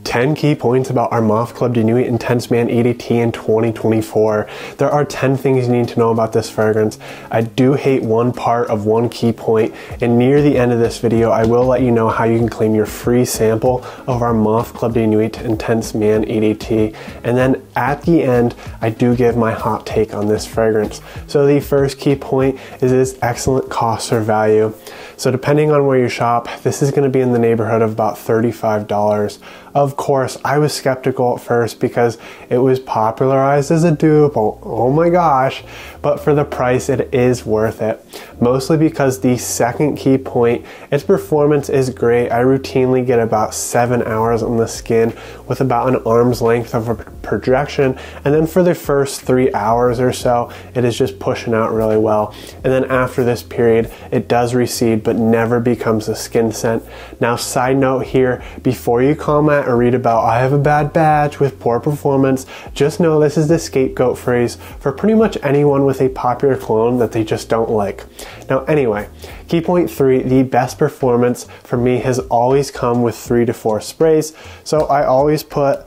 10 key points about Armaf Club de Nuit Intense Man EDT in 2024. There are 10 things you need to know about this fragrance. I do hate one part of one key point, and near the end of this video, I will let you know how you can claim your free sample of Armaf Club de Nuit Intense Man EDT. And then at the end, I do give my hot take on this fragrance. So the first key point is its excellent cost or value. So depending on where you shop, this is going to be in the neighborhood of about $35. Of course, I was skeptical at first because it was popularized as a dupe. Oh my gosh. But for the price, it is worth it. Mostly because the second key point, its performance is great. I routinely get about 7 hours on the skin with about an arm's length of a projection. And then for the first 3 hours or so, it is just pushing out really well. And then after this period, it does recede, but never becomes a skin scent. Now, side note here, before you comment or read about, I have a bad batch with poor performance, just know this is the scapegoat phrase for pretty much anyone with a popular cologne that they just don't like. Now anyway, key point 3, the best performance for me has always come with 3 to 4 sprays. So I always put,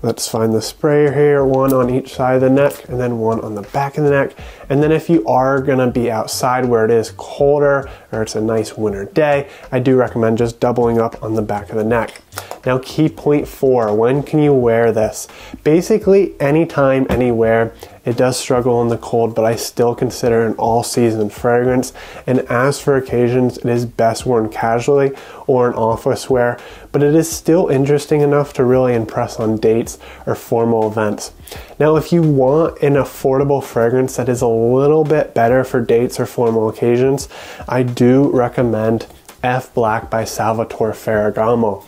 let's find the sprayer here, 1 on each side of the neck and then 1 on the back of the neck. And then if you are gonna be outside where it is colder or it's a nice winter day, I do recommend just doubling up on the back of the neck. Now key point 4, when can you wear this? Basically anytime, anywhere. It does struggle in the cold, but I still consider an all-season fragrance. And as for occasions, it is best worn casually or in office wear, but it is still interesting enough to really impress on dates or formal events. Now, if you want an affordable fragrance that is a little bit better for dates or formal occasions, I do recommend F Black by Salvatore Ferragamo.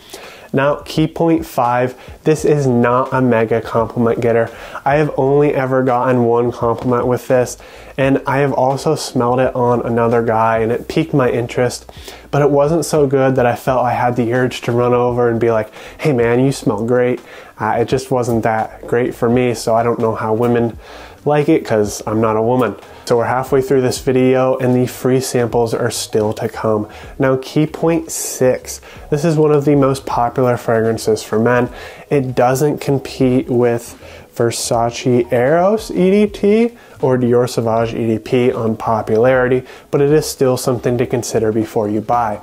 Now, key point 5, this is not a mega compliment getter. I have only ever gotten 1 compliment with this, and I have also smelled it on another guy and it piqued my interest, but it wasn't so good that I felt I had the urge to run over and be like, hey man, you smell great. It just wasn't that great for me, so I don't know how women like it because I'm not a woman. So we're halfway through this video and the free samples are still to come. Now key point 6, this is one of the most popular fragrances for men. It doesn't compete with Versace Eros EDT or Dior Sauvage EDP on popularity, but it is still something to consider before you buy.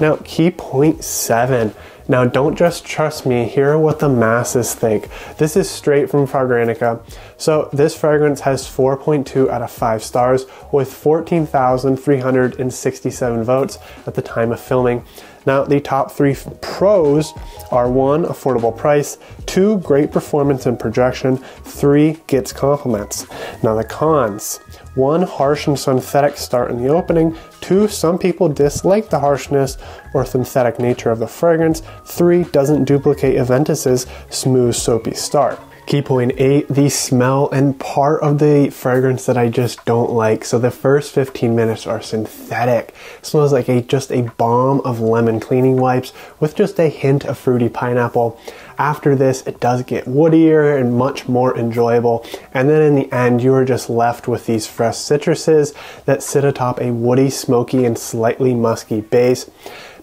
Now key point 7, now don't just trust me, hear what the masses think. This is straight from Fragrantica. So this fragrance has 4.2 out of 5 stars with 14,367 votes at the time of filming. Now the top 3 pros are 1, affordable price, 2, great performance and projection, 3, gets compliments. Now the cons, 1, harsh and synthetic start in the opening, 2, some people dislike the harshness or synthetic nature of the fragrance, 3, doesn't duplicate Aventus's smooth soapy start. Key point 8, the smell and part of the fragrance that I just don't like. So the first 15 minutes are synthetic. It smells like just a bomb of lemon cleaning wipes with just a hint of fruity pineapple. After this, it does get woodier and much more enjoyable. And then in the end, you are just left with these fresh citruses that sit atop a woody, smoky, and slightly musky base.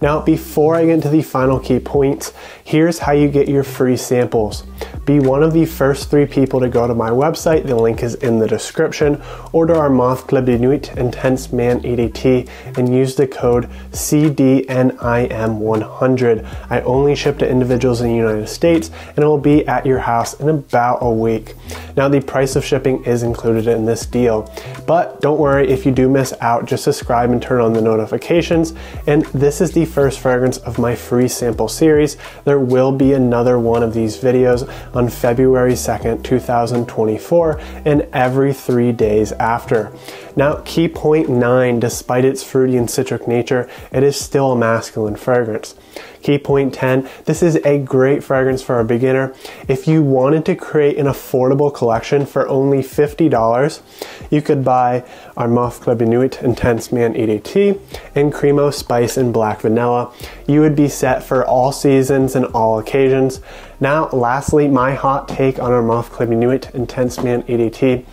Now, before I get into the final key points, here's how you get your free samples. Be one of the first 3 people to go to my website, the link is in the description, order Armaf Club de Nuit Intense Man EDT and use the code CDNIM100. I only ship to individuals in the United States and it will be at your house in about a week. Now the price of shipping is included in this deal, but don't worry if you do miss out, just subscribe and turn on the notifications. And this is the first fragrance of my free sample series. There will be another one of these videos on February 2nd, 2024 and every 3 days after. Now key point 9, despite its fruity and citric nature, it is still a masculine fragrance. Key point 10, this is a great fragrance for a beginner. If you wanted to create an affordable collection for only $50, you could buy Armaf Club de Nuit Intense Man EDT and Cremo Spice and Black Vanilla. You would be set for all seasons and all occasions. Now, lastly, my hot take on Armaf Club de Nuit Intense Man EDT.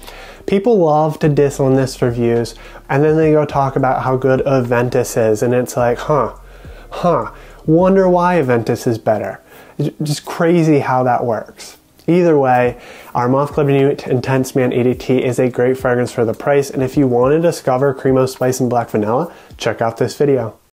People love to diss on this for views, and then they go talk about how good Aventus is, and it's like, wonder why Aventus is better. Just crazy how that works. Either way, Armaf Club de Nuit Intense Man EDT is a great fragrance for the price, and if you want to discover Creamo Spice and Black Vanilla, check out this video.